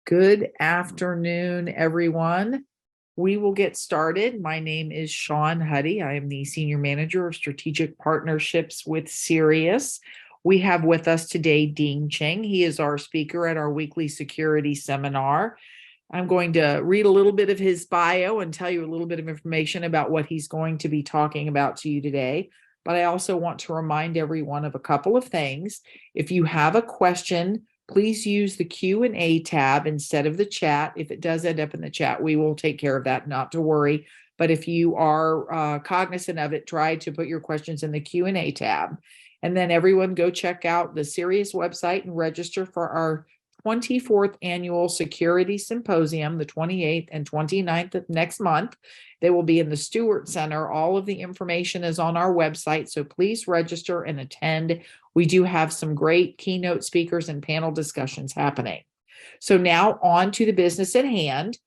Good afternoon, everyone. We will get started. My name is Sean Huddy. I am the Senior Manager of Strategic Partnerships with CERIAS. We have with us today Dean Cheng. He is our speaker at our weekly security seminar. I'm going to read a little bit of his bio and tell you a little bit of information about what he's going to be talking about to you today. But I also want to remind everyone of a couple of things. If you have a question, please use the Q&A tab instead of the chat. If it does end up in the chat, we will take care of that, not to worry. But if you are cognizant of it, try to put your questions in the Q&A tab. And then everyone go check out the CERIAS website and register for our 24th annual security symposium, the 28th and 29th of next month. They will be in the Stewart Center. All of the information is on our website, so please register and attend. We do have some great keynote speakers and panel discussions happening. So now on to the business at hand.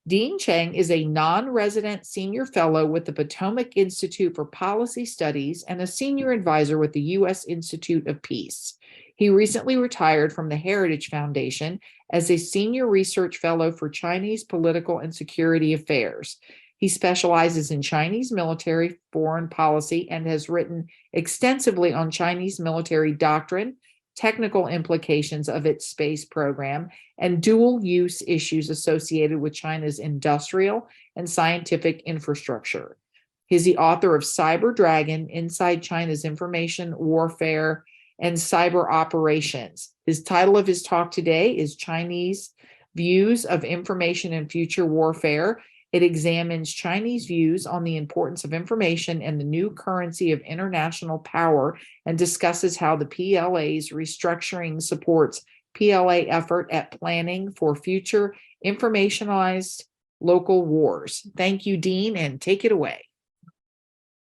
Dean Cheng is a non-resident senior fellow with the Potomac Institute for Policy Studies and a senior advisor with the U.S. Institute of Peace. He recently retired from the Heritage Foundation as a senior research fellow for Chinese political and security affairs. He specializes in Chinese military foreign policy and has written extensively on Chinese military doctrine, technical implications of its space program, and dual use issues associated with China's industrial and scientific infrastructure. He's the author of Cyber Dragon, Inside China's Information Warfare and Cyber Operations. His title of his talk today is Chinese Views of Information and Future Warfare. It examines Chinese views on the importance of information and the new currency of international power and discusses how the PLA's restructuring supports PLA effort at planning for future informationalized local wars. Thank you, Dean, and take it away.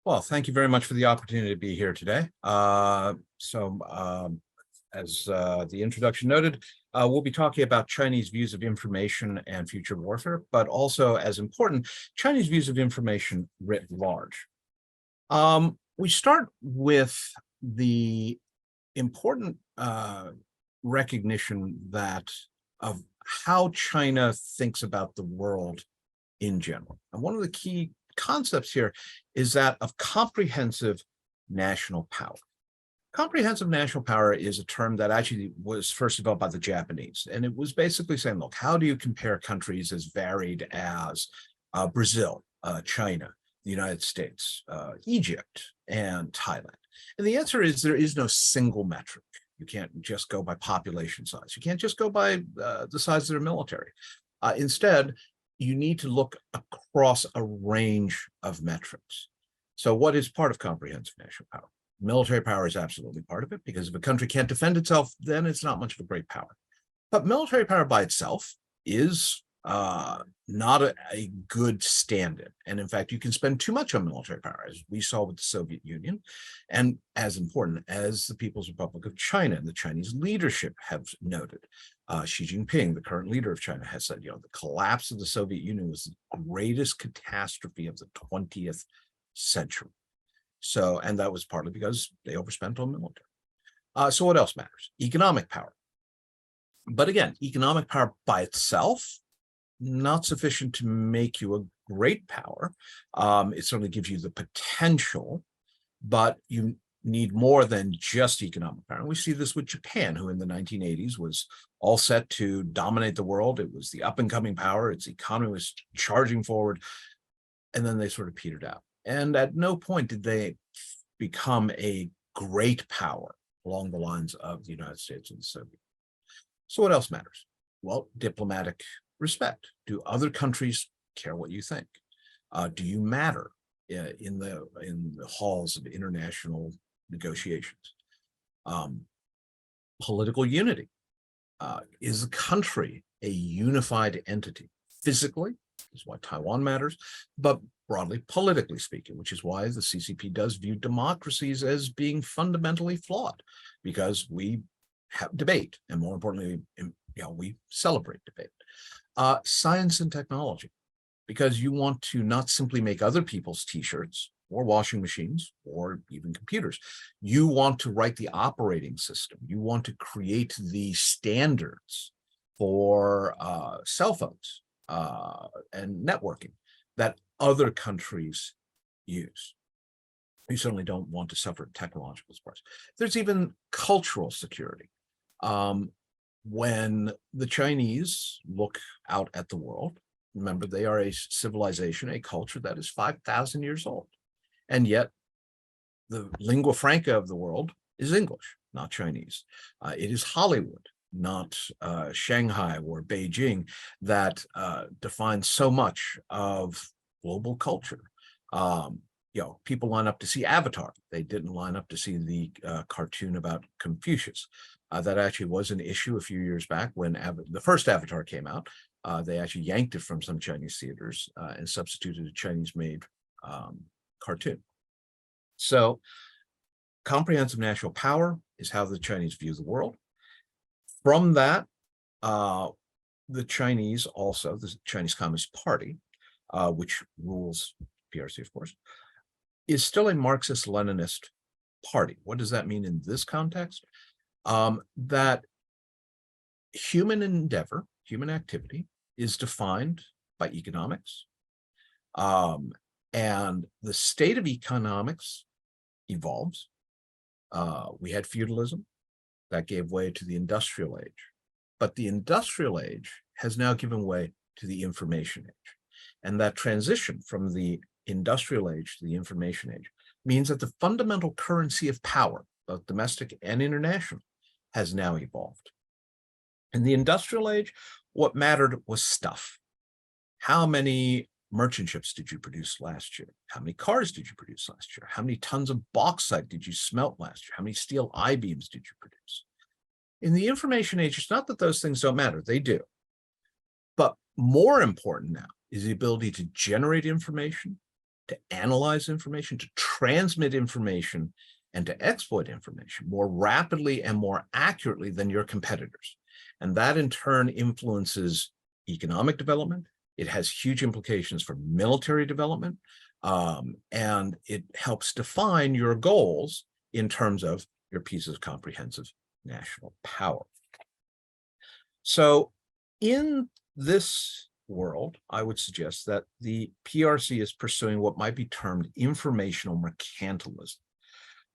Well, thank you very much for the opportunity to be here today. As the introduction noted, we'll be talking about Chinese views of information and future warfare, but also, as important, Chinese views of information writ large. We start with the important recognition of how China thinks about the world in general. And one of the key concepts here is that of comprehensive national power. Comprehensive national power is a term that actually was first developed by the Japanese. And it was basically saying, look, how do you compare countries as varied as Brazil, China, the United States, Egypt, and Thailand? And the answer is there is no single metric. You can't just go by population size. You can't just go by the size of their military. Instead, you need to look across a range of metrics. So what is part of comprehensive national power? Military power is absolutely part of it, because if a country can't defend itself, then it's not much of a great power. But military power by itself is not a good stand-in. And in fact, you can spend too much on military power, as we saw with the Soviet Union, and as important as the People's Republic of China and the Chinese leadership have noted. Xi Jinping, the current leader of China, has said, the collapse of the Soviet Union was the greatest catastrophe of the 20th century. So, and that was partly because they overspent on military. So what else matters? Economic power. But again, economic power by itself, not sufficient to make you a great power. It certainly gives you the potential, but you need more than just economic power. And we see this with Japan, who in the 1980s was all set to dominate the world. It was the up-and-coming power. Its economy was charging forward, and then they sort of petered out. And at no point did they become a great power along the lines of the United States and the Soviet. So what else matters? Well, diplomatic respect. Do other countries care what you think? Do you matter in the halls of international negotiations? Political unity. Is the country a unified entity? Physically, is why Taiwan matters, but broadly politically speaking, which is why the CCP does view democracies as being fundamentally flawed, because we have debate, and more importantly, we celebrate debate. Science and technology, because you want to not simply make other people's t-shirts or washing machines or even computers. You want to write the operating system. You want to create the standards for cell phones and networking that other countries use. You certainly don't want to suffer technological surprise. There's even cultural security. When the Chinese look out at the world, remember, they are a civilization, a culture that is 5,000 years old. And yet the lingua franca of the world is English, not Chinese. It is Hollywood, not Shanghai or Beijing, that defines so much of global culture. People line up to see Avatar. They didn't line up to see the cartoon about Confucius. That actually was an issue a few years back when the first Avatar came out. They actually yanked it from some Chinese theaters and substituted a Chinese-made cartoon. So comprehensive national power is how the Chinese view the world. From that, the Chinese also, the Chinese Communist Party, which rules PRC, of course, is still a Marxist-Leninist party. What does that mean in this context? That human endeavor, human activity, is defined by economics. And the state of economics evolves. We had feudalism that gave way to the industrial age. But the industrial age has now given way to the information age. And that transition from the industrial age to the information age means that the fundamental currency of power, both domestic and international, has now evolved. In the industrial age, what mattered was stuff. How many merchant ships did you produce last year? How many cars did you produce last year? How many tons of bauxite did you smelt last year? How many steel I-beams did you produce? In the information age, it's not that those things don't matter, they do. But more important now is the ability to generate information, to analyze information, to transmit information, and to exploit information more rapidly and more accurately than your competitors. And that in turn influences economic development. It has huge implications for military development, and it helps define your goals in terms of your pieces of comprehensive national power. So in this world, I would suggest that the PRC is pursuing what might be termed informational mercantilism.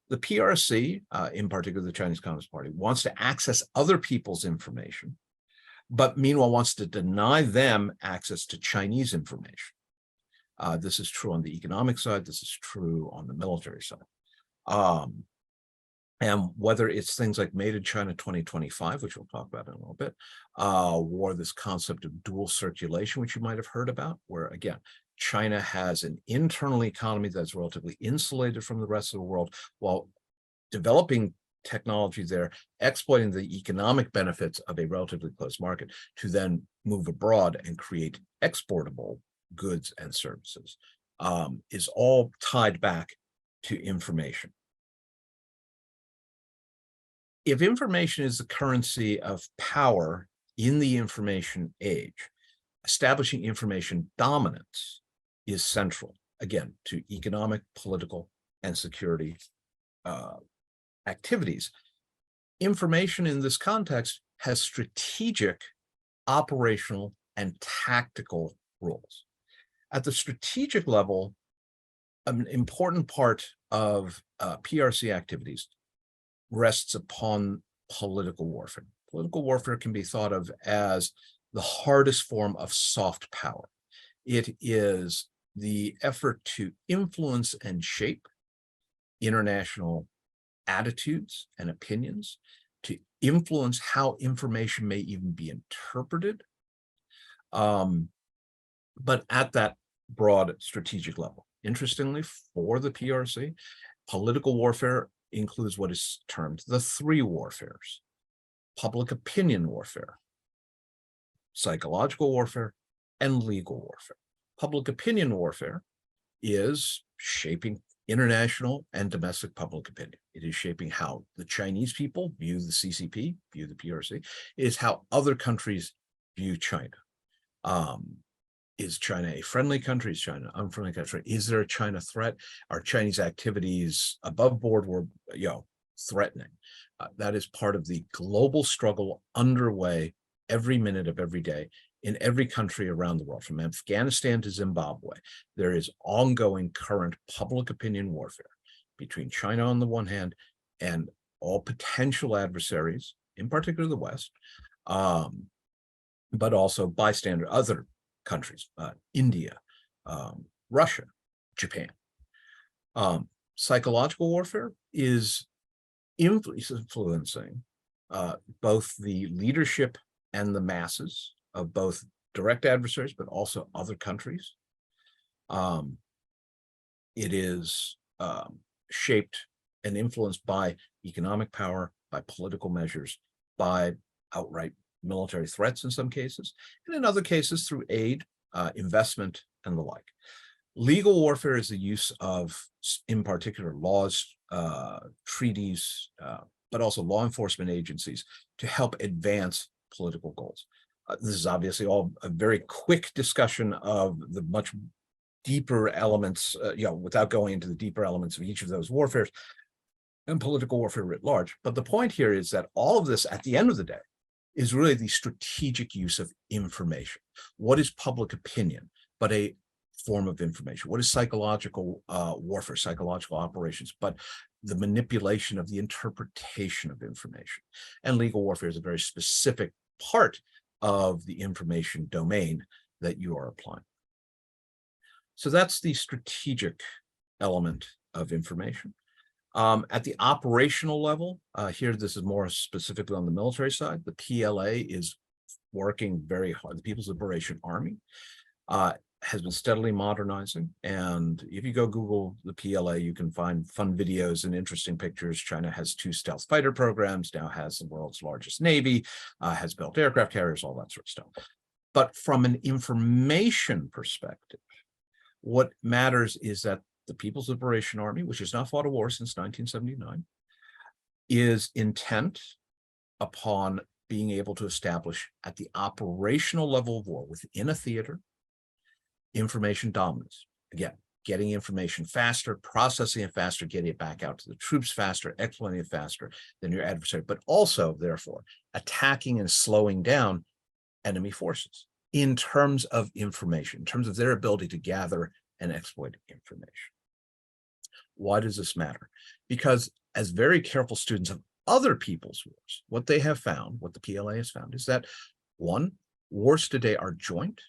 The PRC, in particular the Chinese Communist Party, wants to access other people's information, but meanwhile wants to deny them access to Chinese information. This is true on the economic side. This is true on the military side. And whether it's things like Made in China 2025, which we'll talk about in a little bit, or this concept of dual circulation, which you might have heard about, where again, China has an internal economy that's relatively insulated from the rest of the world while developing technology there, exploiting the economic benefits of a relatively closed market to then move abroad and create exportable goods and services, is all tied back to information. If information is the currency of power in the information age, establishing information dominance is central, again, to economic, political, and security activities. Information in this context has strategic, operational, and tactical roles. At the strategic level, an important part of PRC activities rests upon political warfare. Political warfare can be thought of as the hardest form of soft power. It is the effort to influence and shape international attitudes and opinions, to influence how information may even be interpreted, but at that broad strategic level. Interestingly, for the PRC, political warfare includes what is termed the three warfares: public opinion warfare, psychological warfare, and legal warfare. Public opinion warfare is shaping international and domestic public opinion. It is shaping how the Chinese people view the CCP, view the PRC. It is how other countries view China. Is China a friendly country? Is China an unfriendly country? Is there a China threat? Are Chinese activities above board or threatening? That is part of the global struggle underway every minute of every day in every country around the world, from Afghanistan to Zimbabwe. There is ongoing current public opinion warfare between China on the one hand and all potential adversaries, in particular the West, but also bystander other countries, India, Russia, Japan. Psychological warfare is influencing both the leadership and the masses of both direct adversaries, but also other countries. It is shaped and influenced by economic power, by political measures, by outright military threats in some cases, and in other cases through aid, investment, and the like. Legal warfare is the use of, in particular, laws, treaties, but also law enforcement agencies to help advance political goals. This is obviously all a very quick discussion of the much deeper elements, without going into the deeper elements of each of those warfares and political warfare writ large. But the point here is that all of this, at the end of the day, is really the strategic use of information. What is public opinion but a form of information? What is psychological warfare, psychological operations, but the manipulation of the interpretation of information? And legal warfare is a very specific part of the information domain that you are applying. So that's the strategic element of information. At the operational level, here this is more specifically on the military side. The PLA is working very hard. The People's Liberation Army has been steadily modernizing. And if you go Google the PLA, you can find fun videos and interesting pictures. China has 2 stealth fighter programs, now has the world's largest Navy, has built aircraft carriers, all that sort of stuff. But from an information perspective, what matters is that the People's Liberation Army, which has not fought a war since 1979, is intent upon being able to establish at the operational level of war within a theater, information dominance. Again, getting information faster, processing it faster, getting it back out to the troops faster, exploiting it faster than your adversary, but also, therefore, attacking and slowing down enemy forces in terms of information, in terms of their ability to gather and exploit information. Why does this matter? Because as very careful students of other people's wars, what they have found, what the PLA has found, is that, one, wars today are joint.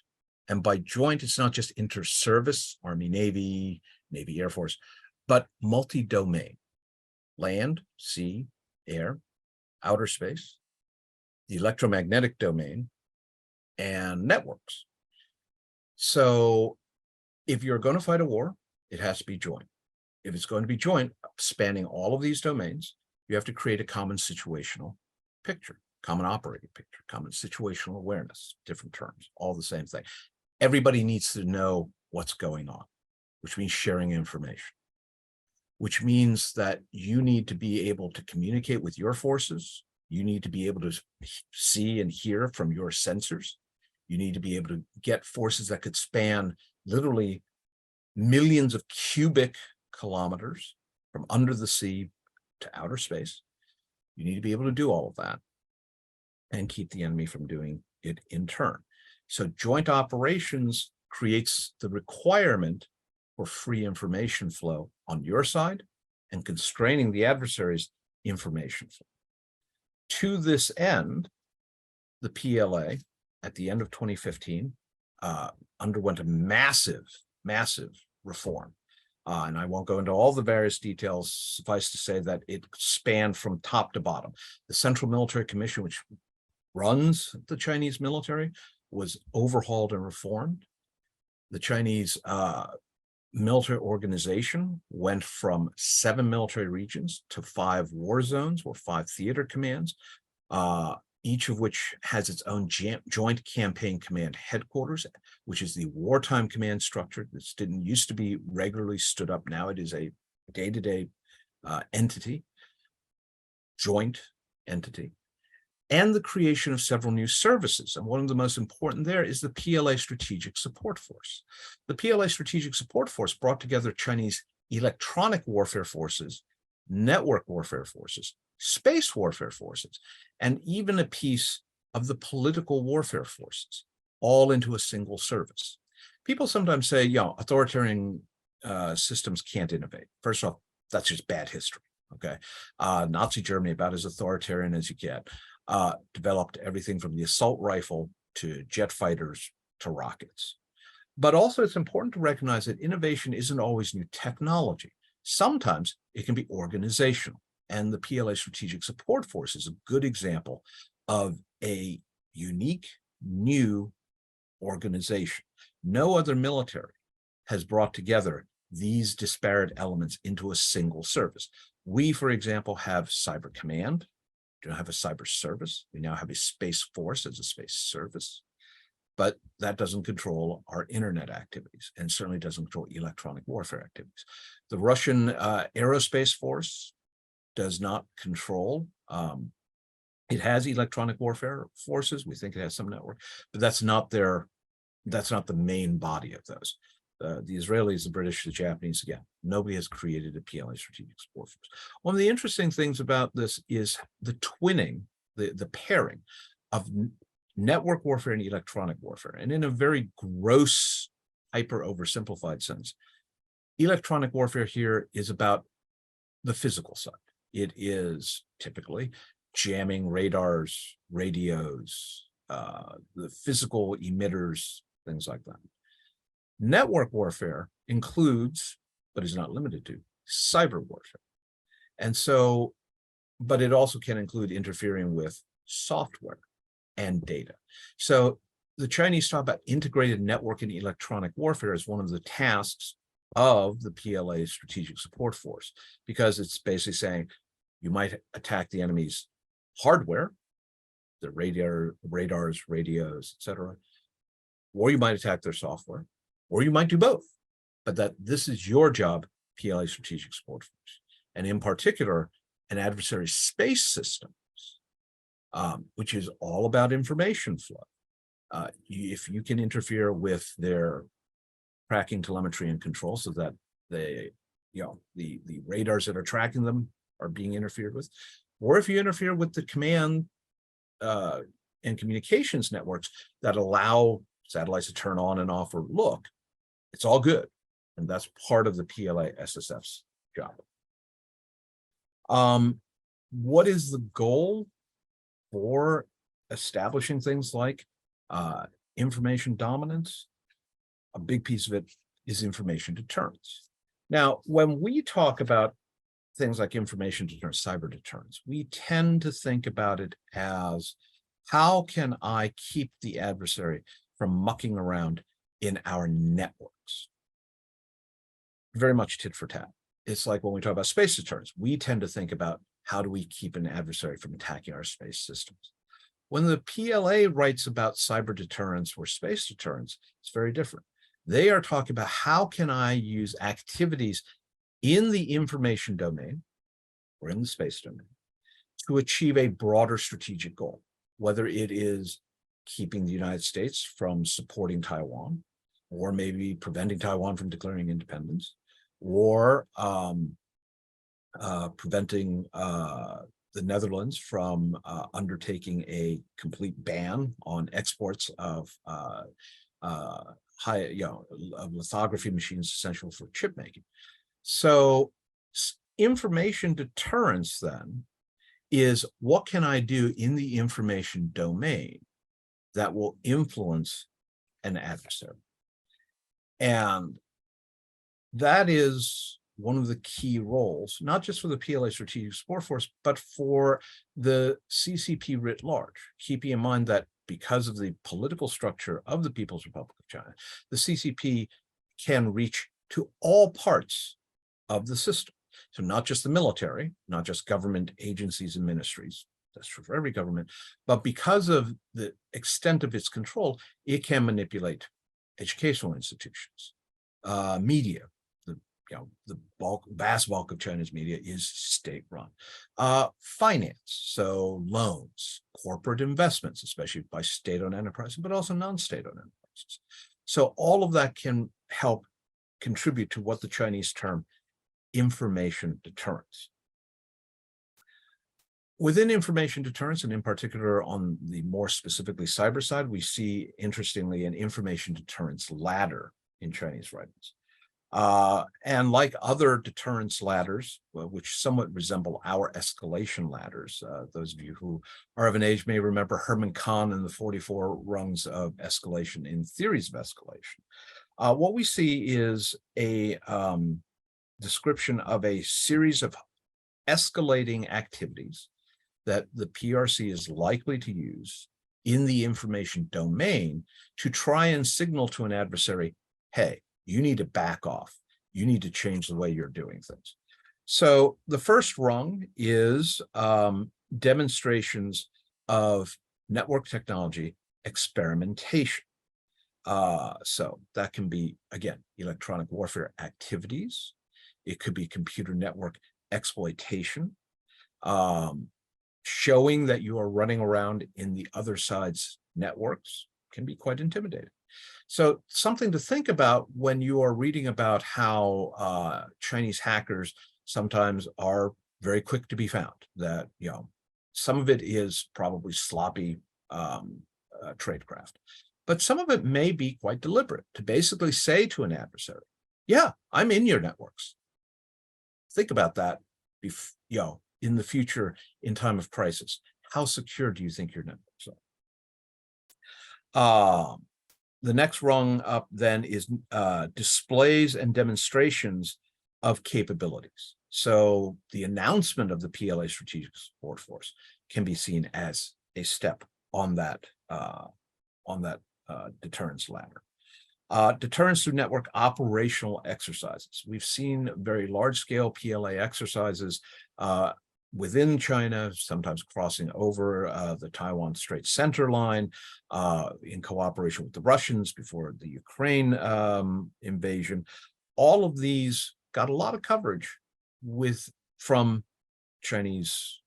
And by joint, it's not just inter-service, Army, Navy, Navy, Air Force, but multi-domain, land, sea, air, outer space, the electromagnetic domain, and networks. So if you're going to fight a war, it has to be joint. If it's going to be joint, spanning all of these domains, you have to create a common situational picture, common operating picture, common situational awareness, different terms, all the same thing. Everybody needs to know what's going on, which means sharing information, which means that you need to be able to communicate with your forces. You need to be able to see and hear from your sensors. You need to be able to get forces that could span literally millions of cubic kilometers from under the sea to outer space. You need to be able to do all of that and keep the enemy from doing it in turn. So joint operations creates the requirement for free information flow on your side and constraining the adversary's information flow. To this end, the PLA at the end of 2015 underwent a massive reform. And I won't go into all the various details. Suffice to say that it spanned from top to bottom. The Central Military Commission, which runs the Chinese military, was overhauled and reformed. The Chinese military organization went from 7 military regions to 5 war zones or 5 theater commands, each of which has its own joint campaign command headquarters, which is the wartime command structure. This didn't used to be regularly stood up. Now it is a day-to-day entity, joint entity, and the creation of several new services. And one of the most important there is the PLA Strategic Support Force. The PLA Strategic Support Force brought together Chinese electronic warfare forces, network warfare forces, space warfare forces, and even a piece of the political warfare forces, all into a single service. People sometimes say, authoritarian systems can't innovate. First off, that's just bad history. Okay. Nazi Germany, about as authoritarian as you get, developed everything from the assault rifle to jet fighters to rockets. But also it's important to recognize that innovation isn't always new technology. Sometimes it can be organizational. And the PLA Strategic Support Force is a good example of a unique new organization. No other military has brought together these disparate elements into a single service. We, for example, have Cyber Command. We don't have a cyber service. We now have a Space Force as a space service. But that doesn't control our internet activities and certainly doesn't control electronic warfare activities. The Russian Aerospace Force does not control. It has electronic warfare forces. We think it has some network, but that's not the main body of those. The Israelis, the British, the Japanese, again, nobody has created a PLA strategic support force. One of the interesting things about this is the twinning, the pairing of network warfare and electronic warfare. And in a very gross, hyper oversimplified sense, electronic warfare here is about the physical side. It is typically jamming radars, radios, the physical emitters, things like that. Network warfare includes, but is not limited to, cyber warfare. And so, but it also can include interfering with software and data. So the Chinese talk about integrated network and electronic warfare as one of the tasks of the PLA Strategic Support Force, because it's basically saying you might attack the enemy's hardware, the radars, radios, etc., or you might attack their software, or you might do both. But that this is your job, PLA Strategic Support Force, and in particular, an adversary space system, which is all about information flow. If you can interfere with their tracking, telemetry, and control, so that the radars that are tracking them are being interfered with, or if you interfere with the command and communications networks that allow satellites to turn on and off or look, it's all good, and that's part of the PLA SSF's job. What is the goal for establishing things like information dominance? A big piece of it is information deterrence. Now, when we talk about things like information deterrence, cyber deterrence, we tend to think about it as, how can I keep the adversary from mucking around in our networks? Very much tit for tat. It's like when we talk about space deterrence, we tend to think about, how do we keep an adversary from attacking our space systems? When the PLA writes about cyber deterrence or space deterrence, it's very different. They are talking about, how can I use activities in the information domain or in the space domain to achieve a broader strategic goal, whether it is keeping the United States from supporting Taiwan, or maybe preventing Taiwan from declaring independence, or preventing the Netherlands from undertaking a complete ban on exports of lithography machines essential for chip making. So information deterrence then is, what can I do in the information domain that will influence an adversary? And that is one of the key roles, not just for the PLA Strategic Support Force, but for the CCP writ large, keeping in mind that because of the political structure of the People's Republic of China, the CCP can reach to all parts of the system. So not just the military, not just government agencies and ministries, that's true for every government, but because of the extent of its control, it can manipulate educational institutions, media. The vast bulk of China's media is state-run. Finance, so loans, corporate investments, especially by state-owned enterprises, but also non-state-owned enterprises. So all of that can help contribute to what the Chinese term information deterrence. Within information deterrence, and in particular on the more specifically cyber side, we see, interestingly, an information deterrence ladder in Chinese writings. And like other deterrence ladders, which somewhat resemble our escalation ladders, those of you who are of an age may remember Herman Kahn and the 44 rungs of escalation in theories of escalation. What we see is a description of a series of escalating activities that the PRC is likely to use in the information domain to try and signal to an adversary, hey, you need to back off. You need to change the way you're doing things. So the first rung is demonstrations of network technology experimentation. So that can be, again, electronic warfare activities. It could be computer network exploitation, showing that you are running around in the other side's networks can be quite intimidating. So something to think about when you are reading about how Chinese hackers sometimes are very quick to be found, that, some of it is probably sloppy tradecraft, but some of it may be quite deliberate to basically say to an adversary, yeah, I'm in your networks. Think about that, in the future, in time of crisis. How secure do you think your networks are? The next rung up then is displays and demonstrations of capabilities. So the announcement of the PLA Strategic Support Force can be seen as a step on that deterrence ladder. Deterrence through network operational exercises. We've seen very large-scale PLA exercises within China, sometimes crossing over the Taiwan Strait center line in cooperation with the Russians before the Ukraine invasion. All of these got a lot of coverage from China's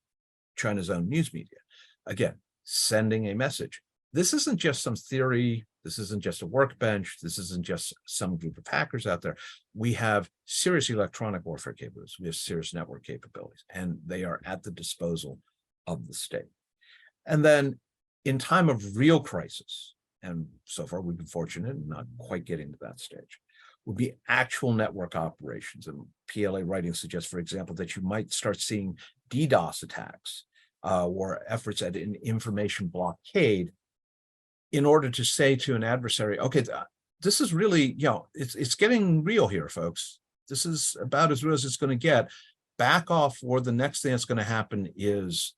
own news media. Again, sending a message. This isn't just some theory. This isn't just a workbench. This isn't just some group of hackers out there. We have serious electronic warfare capabilities. We have serious network capabilities, and they are at the disposal of the state. And then in time of real crisis, and so far we've been fortunate in not quite getting to that stage, would be actual network operations. And PLA writing suggests, for example, that you might start seeing DDoS attacks or efforts at an information blockade in order to say to an adversary, okay, this is really, it's getting real here, folks. This is about as real as it's going to get. Back off, or the next thing that's going to happen is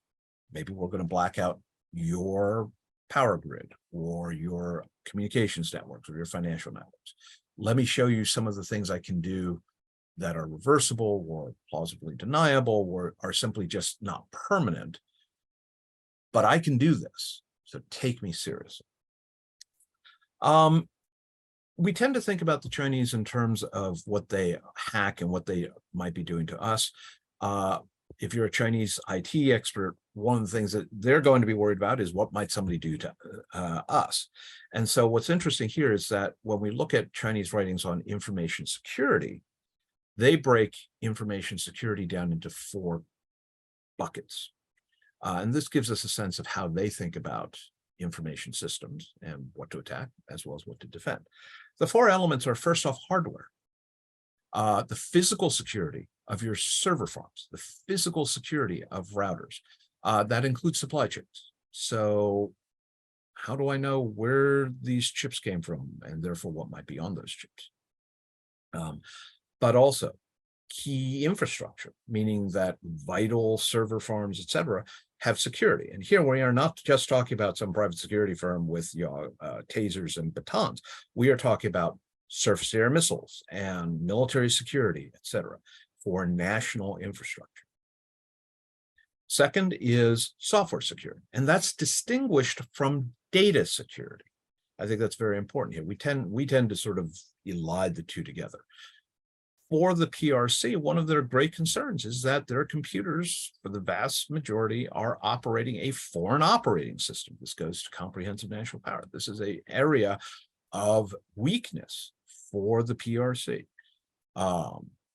maybe we're going to black out your power grid or your communications networks or your financial networks. Let me show you some of the things I can do that are reversible or plausibly deniable or are simply just not permanent. But I can do this, so take me seriously. We tend to think about the Chinese in terms of what they hack and what they might be doing to us. If you're a Chinese IT expert, one of the things that they're going to be worried about is what might somebody do to us. And so what's interesting here is that when we look at Chinese writings on information security, they break information security down into 4 buckets. And this gives us a sense of how they think about information systems and what to attack, as well as what to defend. The 4 elements are, first off, hardware. The physical security of your server farms, the physical security of routers. That includes supply chains. So how do I know where these chips came from and therefore what might be on those chips? But also key infrastructure, meaning that vital server farms, et cetera, have security. And here we are not just talking about some private security firm with tasers and batons. We are talking about surface-to-air missiles and military security, et cetera, for national infrastructure. Second is software security, and that's distinguished from data security. I think that's very important here. We tend to sort of elide the two together. For the PRC, one of their great concerns is that their computers, for the vast majority, are operating a foreign operating system. This goes to comprehensive national power. This is an area of weakness for the PRC,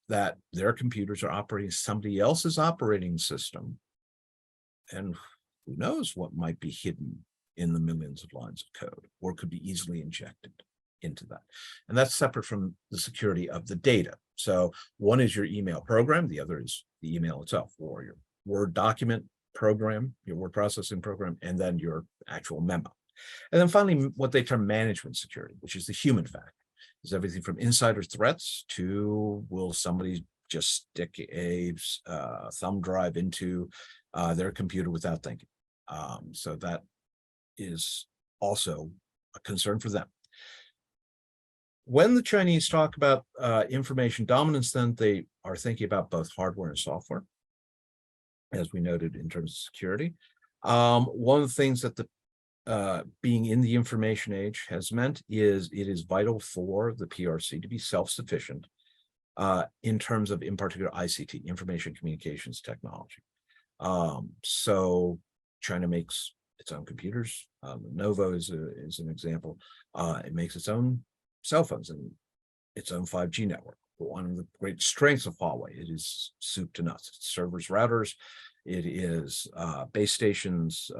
that their computers are operating somebody else's operating system And who knows what might be hidden in the millions of lines of code, or could be easily injected into that. And that's separate from the security of the data. So one is your email program, the other is the email itself, or your Word document program, your word processing program, and then your actual memo. And then finally, what they term management security, which is the human factor. Is everything from insider threats to will somebody just stick a thumb drive into their computer without thinking. So that is also a concern for them. When the Chinese talk about information dominance, then they are thinking about both hardware and software, as we noted in terms of security. One of the things that the being in the information age has meant is it is vital for the PRC to be self-sufficient in terms of, in particular, ICT, information communications technology. So China makes its own computers. Lenovo is an example. It makes its own cell phones and its own 5G network. One of the great strengths of Huawei, it is soup to nuts. It's servers, routers, it is base stations,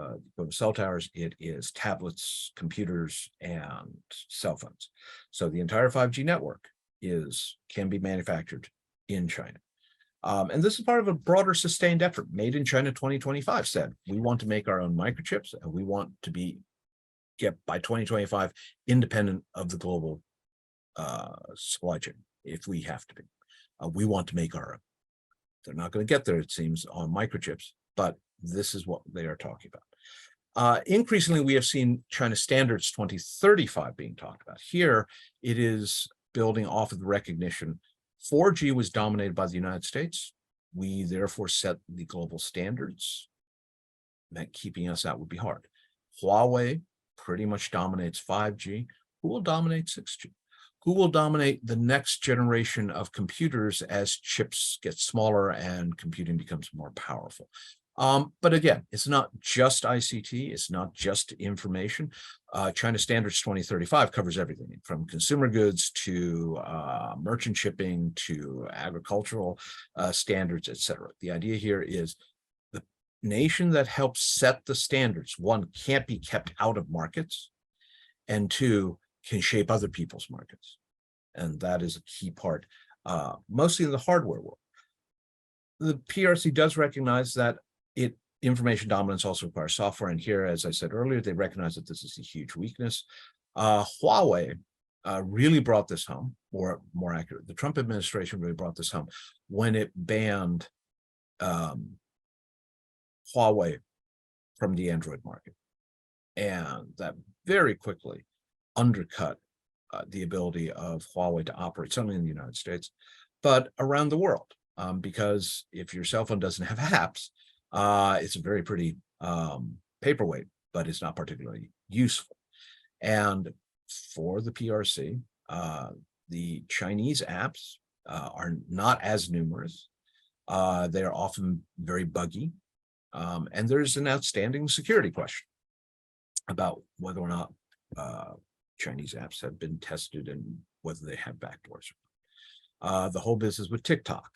cell towers, it is tablets, computers, and cell phones. So the entire 5G network can be manufactured in China. And this is part of a broader sustained effort. Made in China 2025 said, we want to make our own microchips, and we want to get by 2025 independent of the global supply chain, if we have to be. We want to make our own. They're not going to get there, it seems, on microchips, but this is what they are talking about. Increasingly, we have seen China Standards 2035 being talked about. Here, it is building off of the recognition 4G was dominated by the United States. We therefore set the global standards. That keeping us out would be hard. Huawei pretty much dominates 5G. Who will dominate 6G? Who will dominate the next generation of computers as chips get smaller and computing becomes more powerful? But again, it's not just ICT, it's not just information. China Standards 2035 covers everything from consumer goods to merchant shipping to agricultural standards, etc. The idea here is the nation that helps set the standards, one, can't be kept out of markets, and two, can shape other people's markets. And that is a key part, mostly in the hardware world. The PRC does recognize that information dominance also requires software. And here, as I said earlier, they recognize that this is a huge weakness. Huawei really brought this home, or more accurate, the Trump administration really brought this home when it banned Huawei from the Android market. And that very quickly undercut the ability of Huawei to operate, certainly in the United States, but around the world. Because if your cell phone doesn't have apps, it's a very pretty paperweight, but it's not particularly useful. And for the PRC, the Chinese apps are not as numerous. They are often very buggy. And there's an outstanding security question about whether or not Chinese apps have been tested and whether they have backdoors. The whole business with TikTok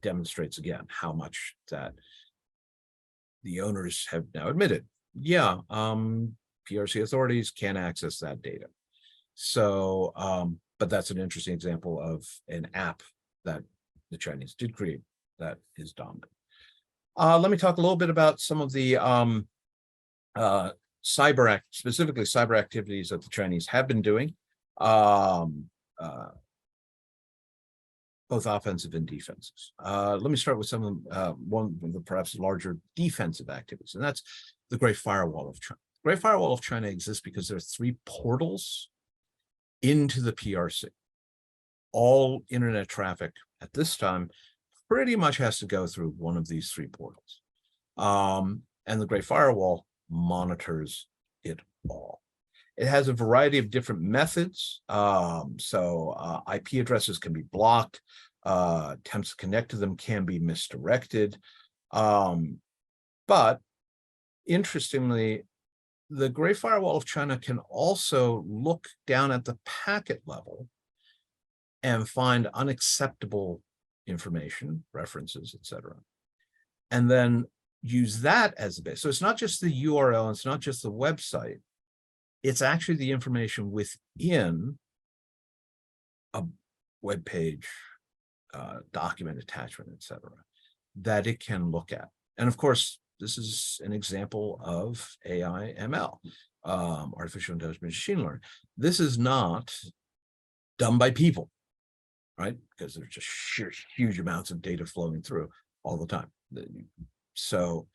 demonstrates again how much that the owners have now admitted, yeah, PRC authorities can access that data. So, but that's an interesting example of an app that the Chinese did create that is dominant. Let me talk a little bit about some of the specifically cyber activities that the Chinese have been doing, both offensive and defensive. Let me start with some of one of the perhaps larger defensive activities, and that's the Great Firewall of China. The Great Firewall of China exists because there are 3 portals into the PRC. All internet traffic at this time pretty much has to go through one of these 3 portals. And the Great Firewall monitors it all. It has a variety of different methods. IP addresses can be blocked. Attempts to connect to them can be misdirected. But interestingly, the Great Firewall of China can also look down at the packet level and find unacceptable information, references, etc., and then use that as the base. So it's not just the URL, it's not just the website. It's actually the information within a web page, document attachment, etc., that it can look at. And of course, this is an example of AI ML, artificial intelligence machine learning. This is not done by people, right? Because there's just sheer, huge amounts of data flowing through all the time. So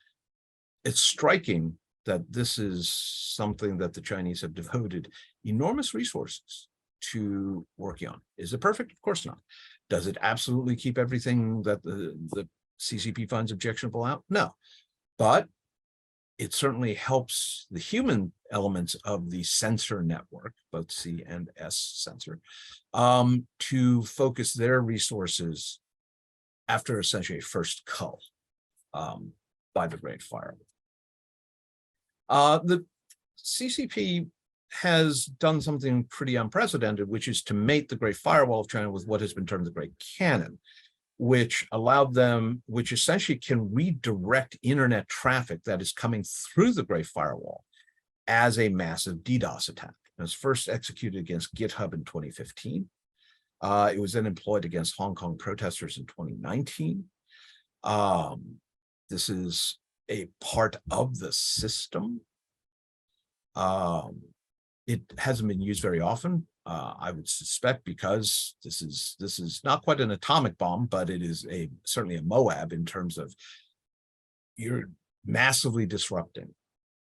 it's striking that this is something that the Chinese have devoted enormous resources to working on. Is it perfect? Of course not. Does it absolutely keep everything that the CCP finds objectionable out? No. But it certainly helps the human elements of the sensor network, both C and S sensor, to focus their resources after essentially a first cull by the Great Firewall. The CCP has done something pretty unprecedented, which is to mate the Great Firewall of China with what has been termed the Great Cannon, which allowed them, which essentially can redirect internet traffic that is coming through the Great Firewall as a massive DDoS attack. It was first executed against GitHub in 2015. It was then employed against Hong Kong protesters in 2019. This is a part of the system. It hasn't been used very often. I would suspect because this is not quite an atomic bomb, but it is certainly a MOAB in terms of you're massively disrupting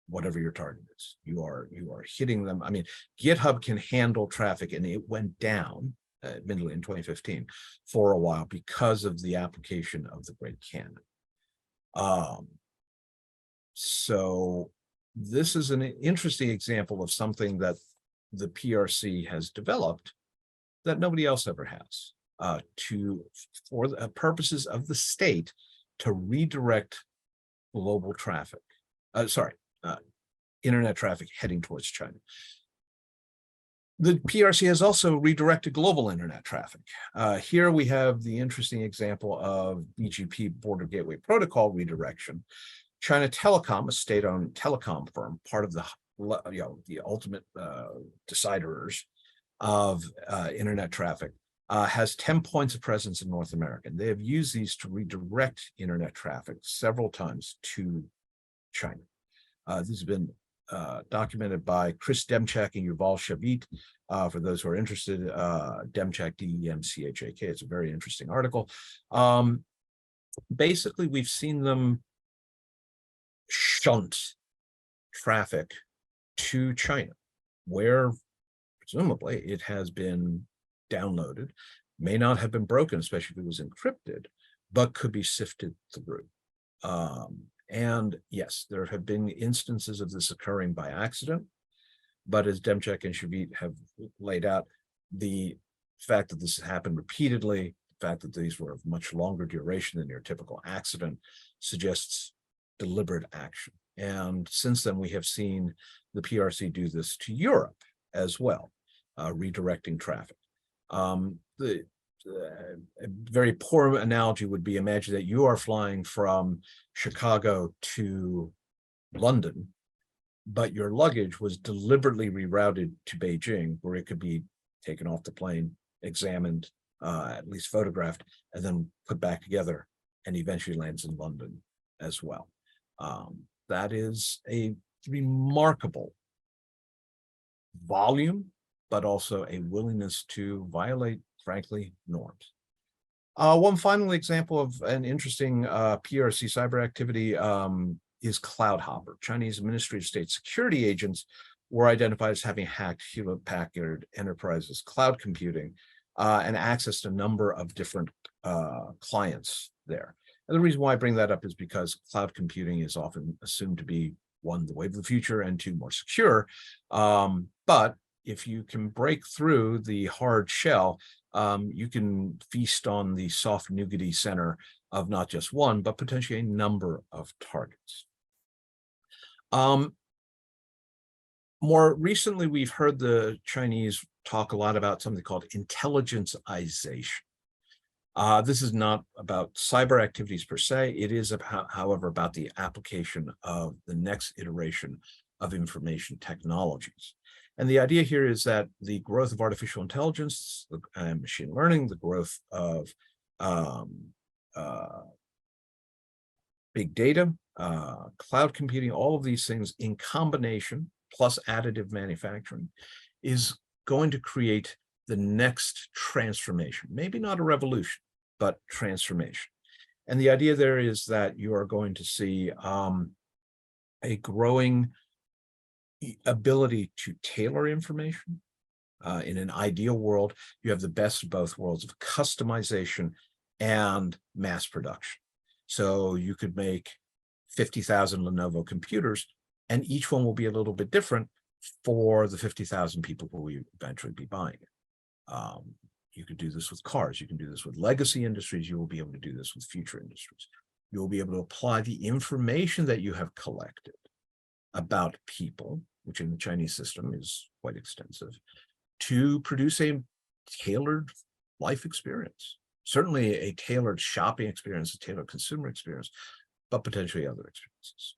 whatever your target is. You are hitting them. I mean, GitHub can handle traffic, and it went down admittedly in 2015 for a while because of the application of the Great Cannon. So this is an interesting example of something that the PRC has developed that nobody else ever has, for the purposes of the state, to redirect global traffic, internet traffic heading towards China. The PRC has also redirected global internet traffic. Here we have the interesting example of BGP, Border Gateway Protocol redirection. China Telecom, a state-owned telecom firm, part of the ultimate deciders of internet traffic, has 10 points of presence in North America. And they have used these to redirect internet traffic several times to China. This has been documented by Chris Demchak and Yuval Shavit. For those who are interested, Demchak, Demchak. It's a very interesting article. Basically, we've seen them shunt traffic to China, where presumably it has been downloaded, may not have been broken, especially if it was encrypted, but could be sifted through. And yes, there have been instances of this occurring by accident, but as Demchak and Shavit have laid out, the fact that this has happened repeatedly, the fact that these were of much longer duration than your typical accident, suggests deliberate action. And since then, we have seen the PRC do this to Europe as well, redirecting traffic. A very poor analogy would be, imagine that you are flying from Chicago to London, but your luggage was deliberately rerouted to Beijing, where it could be taken off the plane, examined, at least photographed, and then put back together, and eventually lands in London as well. That is a remarkable volume, but also a willingness to violate, frankly, norms. One final example of an interesting PRC cyber activity is CloudHopper. Chinese Ministry of State security agents were identified as having hacked Hewlett-Packard Enterprise's cloud computing and accessed a number of different clients there. And the reason why I bring that up is because cloud computing is often assumed to be, one, the wave of the future, and two, more secure. But if you can break through the hard shell, you can feast on the soft nougaty center of not just one, but potentially a number of targets. More recently, we've heard the Chinese talk a lot about something called intelligenceization. This is not about cyber activities per se. It is, about, however, about the application of the next iteration of information technologies. And the idea here is that the growth of artificial intelligence and machine learning, the growth of big data, cloud computing, all of these things in combination, plus additive manufacturing, is going to create the next transformation. Maybe not a revolution, but transformation. And the idea there is that you are going to see a growing ability to tailor information. In an ideal world, you have the best of both worlds of customization and mass production. So you could make 50,000 Lenovo computers, and each one will be a little bit different for the 50,000 people who will eventually be buying it. You could do this with cars. You can do this with legacy industries. You will be able to do this with future industries. You will be able to apply the information that you have collected about people, which in the Chinese system is quite extensive, to produce a tailored life experience. Certainly a tailored shopping experience, a tailored consumer experience, but potentially other experiences,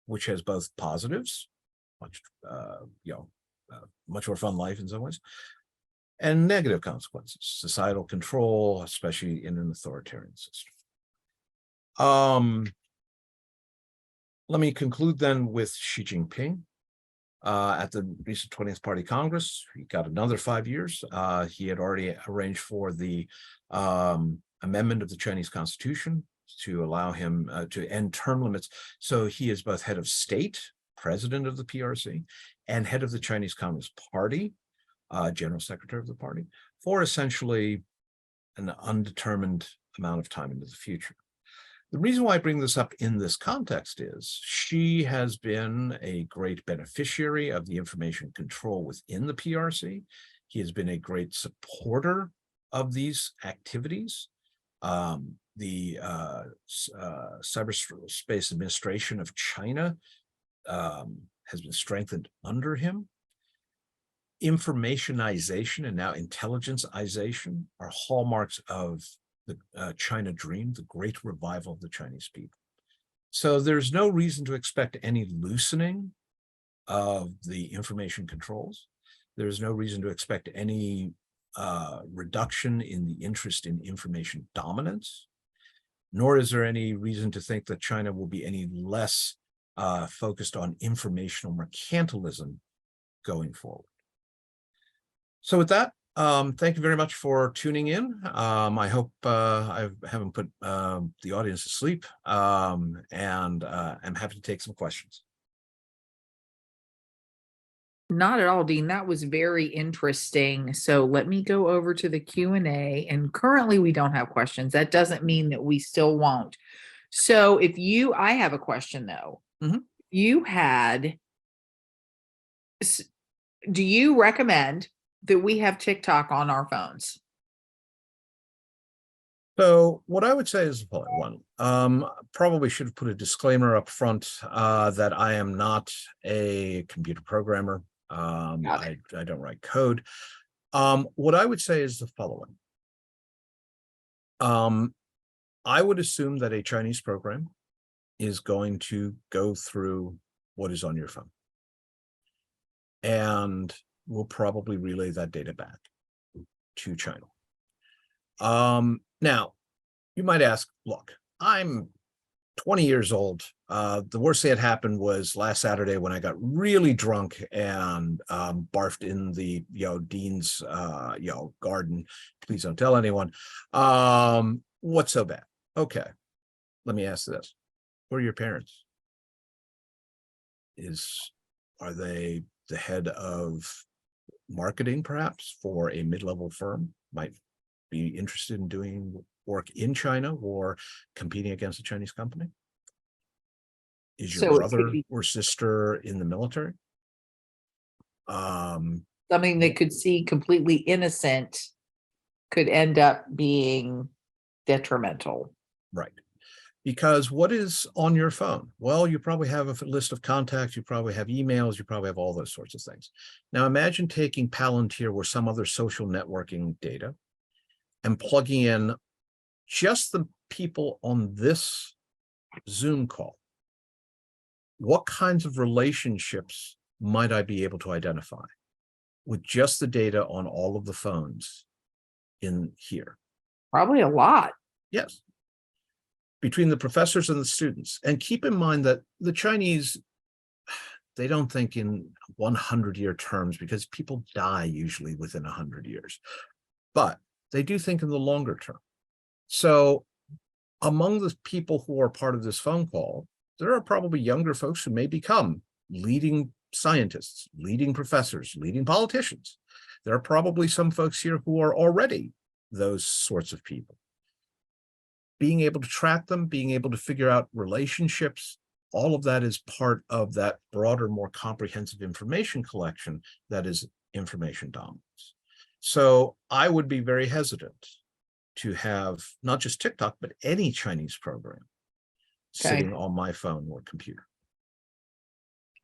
which has both positives, much more fun life in some ways, and negative consequences, societal control, especially in an authoritarian system. Let me conclude then with Xi Jinping. At the recent 20th Party Congress, he got another 5 years. He had already arranged for the amendment of the Chinese Constitution to allow him to end term limits. So he is both head of state, president of the PRC, and head of the Chinese Communist Party, general secretary of the party, for essentially an undetermined amount of time into the future. The reason why I bring this up in this context is Xi has been a great beneficiary of the information control within the PRC. He has been a great supporter of these activities. The Cyberspace Administration of China has been strengthened under him. Informationization and now intelligenceization are hallmarks of the China dream, the great revival of the Chinese people. So there's no reason to expect any loosening of the information controls. There's no reason to expect any reduction in the interest in information dominance, nor is there any reason to think that China will be any less focused on informational mercantilism going forward. So with that, thank you very much for tuning in. I hope I haven't put the audience to sleep, and I'm happy to take some questions. Not at all, Dean. That was very interesting. So let me go over to the Q&A. And currently we don't have questions. That doesn't mean that we still won't. So I have a question though. Mhm. Do you recommend that we have TikTok on our phones? So what I would say is the following one. Probably should have put a disclaimer up front that I am not a computer programmer. I don't write code. What I would say is the following. I would assume that a Chinese program is going to go through what is on your phone, and will probably relay that data back to China. Now, you might ask, look, I'm 20 years old. The worst thing that happened was last Saturday when I got really drunk and barfed in the dean's garden. Please don't tell anyone. What's so bad? Okay, let me ask this: who are your parents? Are they the head of marketing, perhaps, for a mid-level firm? Might be interested in doing work in China or competing against a Chinese company? Is your brother or sister in the military? Something they could see completely innocent could end up being detrimental. Right. Because what is on your phone? Well, you probably have a list of contacts, you probably have emails, you probably have all those sorts of things. Now imagine taking Palantir or some other social networking data and plugging in just the people on this Zoom call, what kinds of relationships might I be able to identify with just the data on all of the phones in here? Probably a lot. Yes. Between the professors and the students. And keep in mind that the Chinese, they don't think in 100-year terms because people die usually within 100 years. But they do think in the longer term. So among the people who are part of this phone call, there are probably younger folks who may become leading scientists, leading professors, leading politicians. There are probably some folks here who are already those sorts of people. Being able to track them, being able to figure out relationships, all of that is part of that broader, more comprehensive information collection that is information dominance. So I would be very hesitant to have not just TikTok, but any Chinese program sitting on my phone or computer.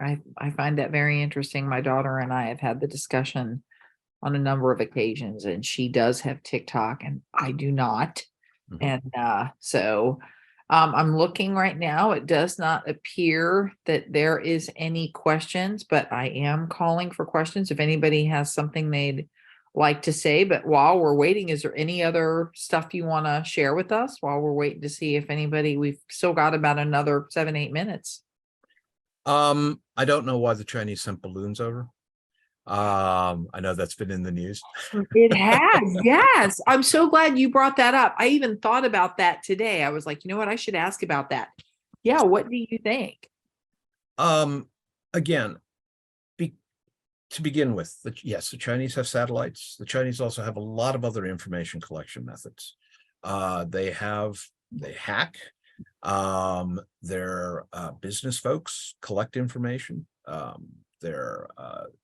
I find that very interesting. My daughter and I have had the discussion on a number of occasions, and she does have TikTok and I do not. And so I'm looking right now. It does not appear that there is any questions, but I am calling for questions if anybody has something they'd like to say. But while we're waiting, is there any other stuff you want to share with us while we're waiting to see if anybody, we've still got about another 7-8 minutes. I don't know why the Chinese sent balloons over. I know that's been in the news. It has, yes. I'm so glad you brought that up. I even thought about that today. I was like, you know what? I should ask about that. Yeah, what do you think? Again, to begin with, yes, the Chinese have satellites. The Chinese also have a lot of other information collection methods. They hack. Their business folks collect information. Their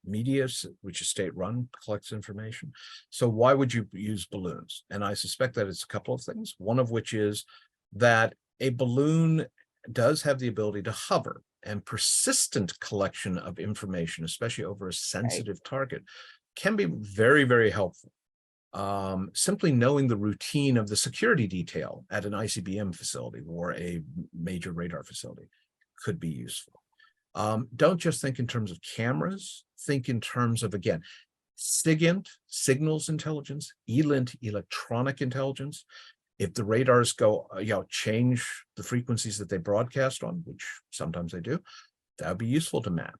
media, which is state-run, collects information. So why would you use balloons? And I suspect that it's a couple of things. One of which is that a balloon does have the ability to hover, and persistent collection of information, especially over a sensitive target, can be very, very helpful. Simply knowing the routine of the security detail at an ICBM facility or a major radar facility could be useful. Don't just think in terms of cameras, think in terms of, again, SIGINT, signals intelligence, ELINT, electronic intelligence. If the radars go, change the frequencies that they broadcast on, which sometimes they do, that would be useful to map.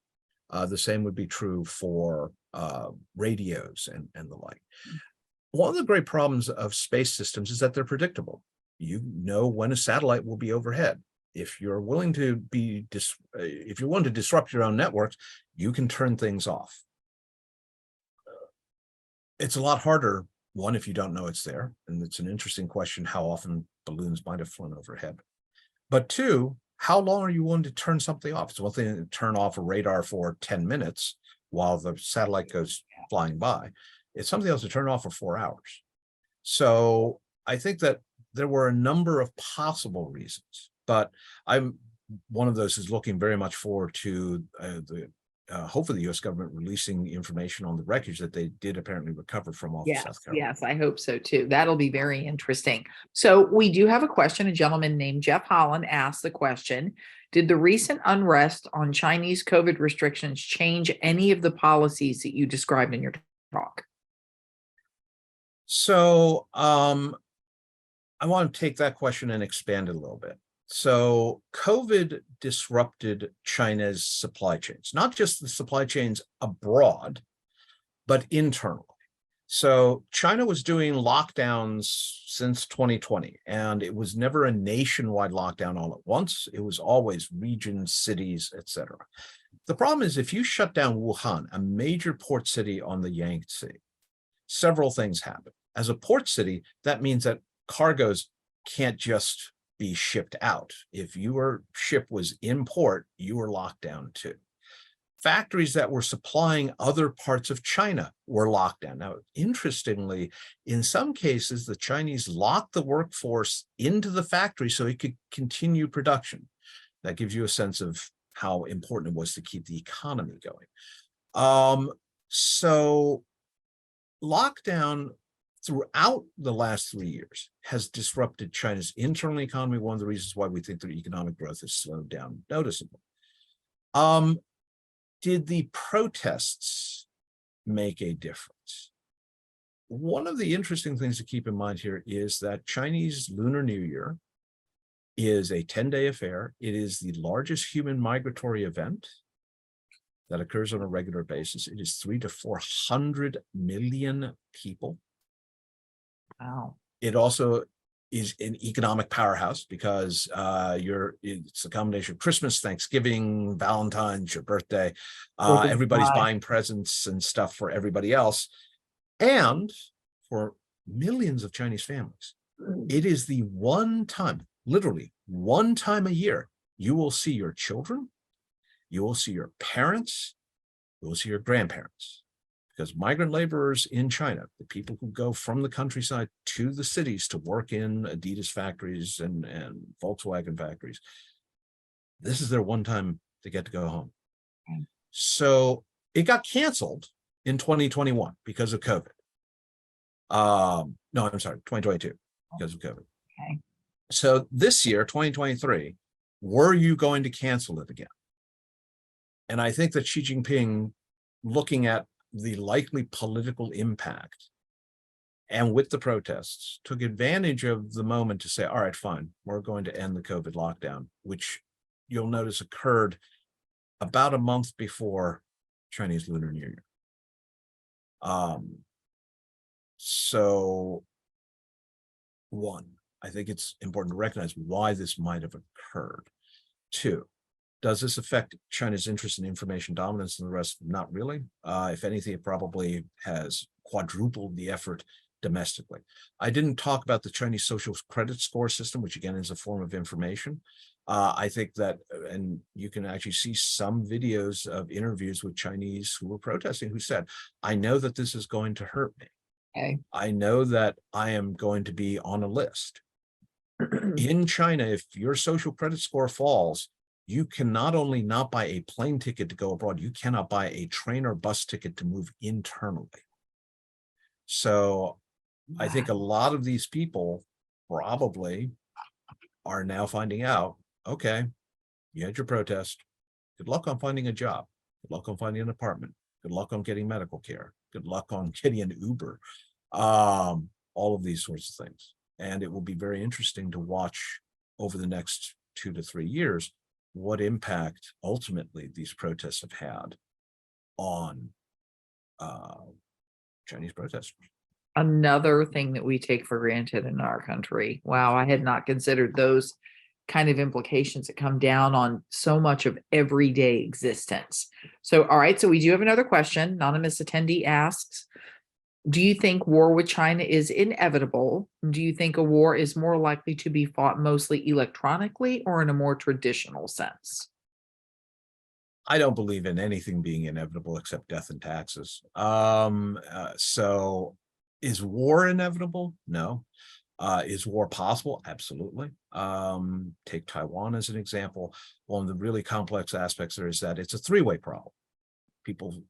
The same would be true for radios and the like. One of the great problems of space systems is that they're predictable. You know when a satellite will be overhead. If you're willing to if you want to disrupt your own networks, you can turn things off. It's a lot harder, one, if you don't know it's there, and it's an interesting question how often balloons might have flown overhead. But two, how long are you willing to turn something off? It's one thing to turn off a radar for 10 minutes while the satellite goes flying by. It's something else to turn off for 4 hours. So I think that there were a number of possible reasons, but I'm one of those who's looking very much forward to hopefully the U.S. government releasing information on the wreckage that they did apparently recover from off of South Carolina. Yes, I hope so too. That'll be very interesting. So we do have a question. A gentleman named Jeff Holland asked the question, did the recent unrest on Chinese COVID restrictions change any of the policies that you described in your talk? So I want to take that question and expand it a little bit. So COVID disrupted China's supply chains, not just the supply chains abroad, but internally. So China was doing lockdowns since 2020, and it was never a nationwide lockdown all at once. It was always regions, cities, etc. The problem is if you shut down Wuhan, a major port city on the Yangtze, several things happen. As a port city, that means that cargoes can't just be shipped out. If your ship was in port, you were locked down too. Factories that were supplying other parts of China were locked down. Now, interestingly, in some cases, the Chinese locked the workforce into the factory so it could continue production. That gives you a sense of how important it was to keep the economy going. So lockdown throughout the last 3 years has disrupted China's internal economy. One of the reasons why we think their economic growth has slowed down noticeably. Did the protests make a difference? One of the interesting things to keep in mind here is that Chinese Lunar New Year is a 10-day affair. It is the largest human migratory event that occurs on a regular basis. It is 300 to 400 million people. Wow. It also is an economic powerhouse because it's a combination of Christmas, Thanksgiving, Valentine's, your birthday. Everybody's buying presents and stuff for everybody else. And for millions of Chinese families, it is the one time, literally one time a year, you will see your children, you will see your parents, you will see your grandparents. Because migrant laborers in China, the people who go from the countryside to the cities to work in Adidas factories and Volkswagen factories, this is their one time they get to go home. Okay. So it got canceled in 2021 because of COVID. No, I'm sorry, 2022 because of COVID. Okay. So this year, 2023, were you going to cancel it again? And I think that Xi Jinping, looking at the likely political impact and with the protests, took advantage of the moment to say, all right, fine, we're going to end the COVID lockdown, which you'll notice occurred about a month before Chinese Lunar New Year. So one, I think it's important to recognize why this might have occurred. Two, does this affect China's interest in information dominance and the rest? Not really. If anything, it probably has quadrupled the effort domestically. I didn't talk about the Chinese social credit score system, which again is a form of information. I think that, and you can actually see some videos of interviews with Chinese who were protesting who said, I know that this is going to hurt me. Okay. I know that I am going to be on a list. In China, if your social credit score falls, you can not only not buy a plane ticket to go abroad, you cannot buy a train or bus ticket to move internally. So I think a lot of these people probably are now finding out, okay, you had your protest. Good luck on finding a job. Good luck on finding an apartment. Good luck on getting medical care. Good luck on getting an Uber. All of these sorts of things. And it will be very interesting to watch over the next 2 to 3 years what impact ultimately these protests have had on Chinese protesters. Another thing that we take for granted in our country. Wow, I had not considered those kind of implications that come down on so much of everyday existence. So, all right, so we do have another question. Anonymous attendee asks, do you think war with China is inevitable? Do you think a war is more likely to be fought mostly electronically or in a more traditional sense? I don't believe in anything being inevitable except death and taxes. So is war inevitable? No. Is war possible? Absolutely. Take Taiwan as an example. One of the really complex aspects there is that it's a three-way problem. People,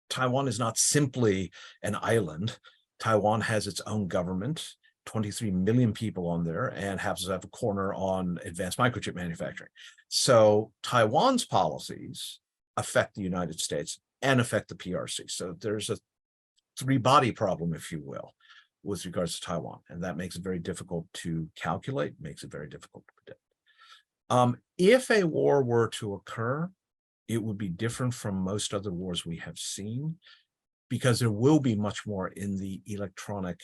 Taiwan is not simply an island. Taiwan has its own government, 23 million people on there, and happens to have a corner on advanced microchip manufacturing. So Taiwan's policies affect the United States and affect the PRC. So there's a three-body problem, if you will, with regards to Taiwan. And that makes it very difficult to calculate, makes it very difficult to predict. If a war were to occur, it would be different from most other wars we have seen because there will be much more in the electronic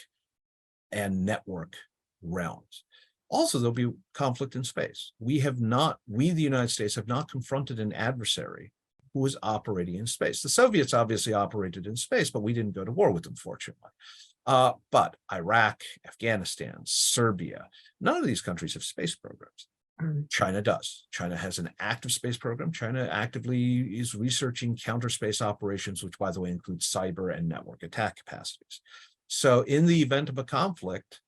and network realms. Also, there'll be conflict in space. We, the United States, have not confronted an adversary who was operating in space. The Soviets obviously operated in space, but we didn't go to war with them, fortunately. But Iraq, Afghanistan, Serbia, none of these countries have space programs. China does. China has an active space program. China actively is researching counter space operations, which, by the way, includes cyber and network attack capacities. So in the event of a conflict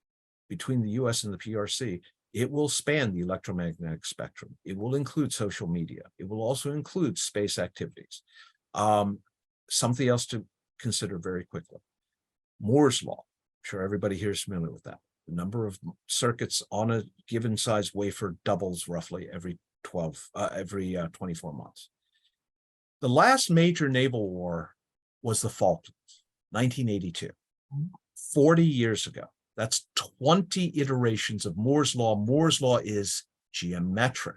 between the US and the PRC, it will span the electromagnetic spectrum. It will include social media. It will also include space activities. Something else to consider very quickly. Moore's Law. Sure, everybody here is familiar with that. The number of circuits on a given size wafer doubles roughly every 24 months. The last major naval war was the Falklands, 1982, 40 years ago. That's 20 iterations of Moore's Law. Moore's Law is geometric.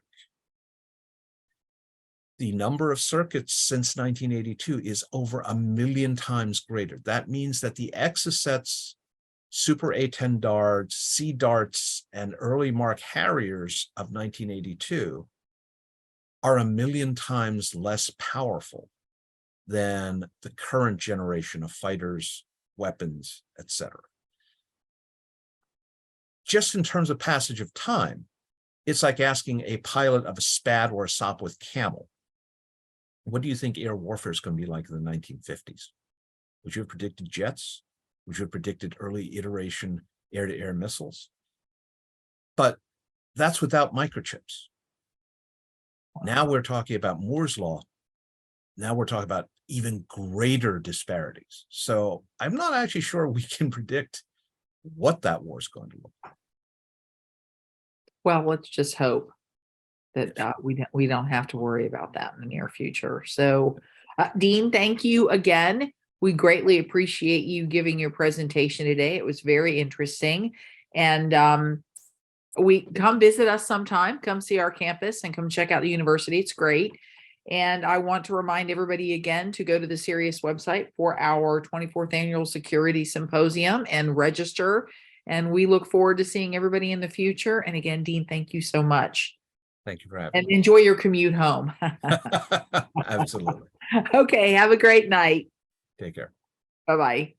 The number of circuits since 1982 is over 1 million times greater. That means that the Exocets, Super A10 darts, C darts, and early Mark Harriers of 1982 are 1 million times less powerful than the current generation of fighters, weapons, etc. Just in terms of passage of time, it's like asking a pilot of a Spad or a Sopwith Camel, what do you think air warfare is going to be like in the 1950s? Would you have predicted jets? Would you have predicted early iteration air-to-air missiles? But that's without microchips. Now we're talking about Moore's Law. Now we're talking about even greater disparities. So I'm not actually sure we can predict what that war is going to look like. Well, let's just hope that we don't have to worry about that in the near future. So, Dean, thank you again. We greatly appreciate you giving your presentation today. It was very interesting. And we come visit us sometime, come see our campus and come check out the university. It's great. And I want to remind everybody again to go to the CERIAS website for our 24th annual security symposium and register. And we look forward to seeing everybody in the future. And again, Dean, thank you so much. Thank you for having And me. enjoy your commute home. Absolutely. Okay, have a great night. Take care. Bye-bye.